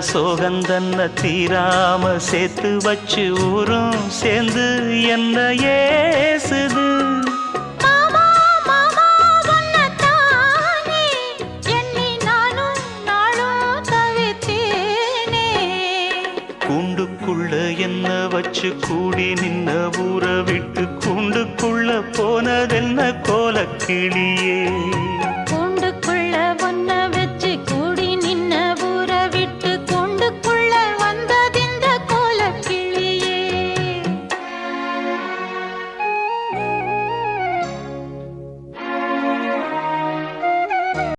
சோகந்தன்ன தீராம சேர்த்து வச்சு ஊரும் சேர்ந்து என்ன ஏசுது. மாமா மாமா உன்னத்தானே எண்ணி நானும் நாளும் தவித்தேனே. கூண்டுக்குள்ள என்ன வச்சு கூடி நின்ன ஊரை விட்டு கூண்டுக்குள்ள போனதென்ன கோலக்கிளியே.